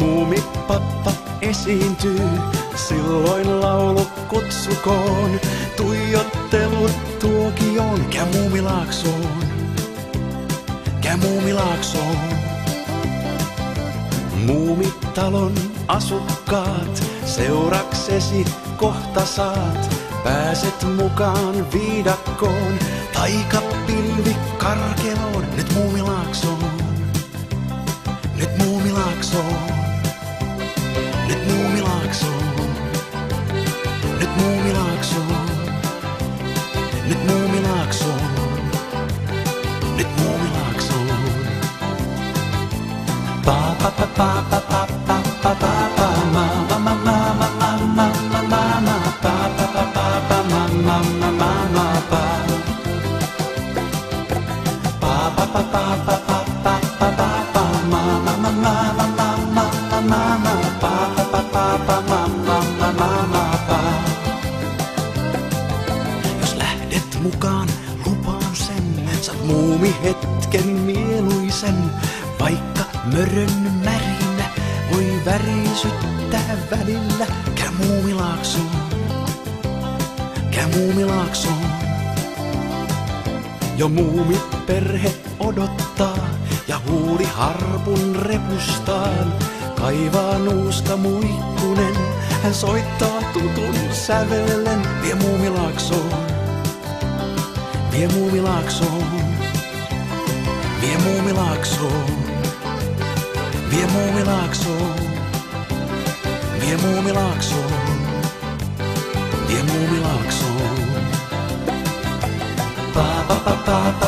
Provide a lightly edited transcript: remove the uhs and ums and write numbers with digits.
Muumipappa esiintyy, silloin laulu kutsukoon. Tuijottelut tuokioon, käy Muumilaaksoon, käy Muumilaaksoon. Muumitalon asukkaat, seuraksesi kohta saat. Pääset mukaan viidakkoon, taikapilvi karkeloon. Nyt Muumilaaksoon, nyt Muumilaaksoon, nyt Muumilaaksoon, nyt Muumilaaksoon, nyt Muumilaaksoon, nyt Muumilaaksoon. Pa pa pa pa pa pa pa pa pa pa ma ma ma ma ma ma ma ma ma ma pa pa pa pa pa ma ma ma ma ma pa pa pa pa pa pa pa pa pa pa pa ma ma ma ma ma ma ma ma ma ma pa pa pa pa pa ma ma ma ma ma pa. Jos lähdet mukaan, lupaan sen, saat muumihetken mieluisen. Vaikka mörön märinä voi värisyttää välillä. Käy Muumilaaksoon, käy Muumilaaksoon. Jo muumiperhe odottaa ja huuli harpun repustaan. Kaivaa nuuska muikkunen, hän soittaa tutun sävelen. Vie Muumilaaksoon, vie Muumilaaksoon, vie Muumilaaksoon. Vie Muumilaaksoon, vie Muumilaaksoon, vie Muumilaaksoon. Pa pa pa pa pa.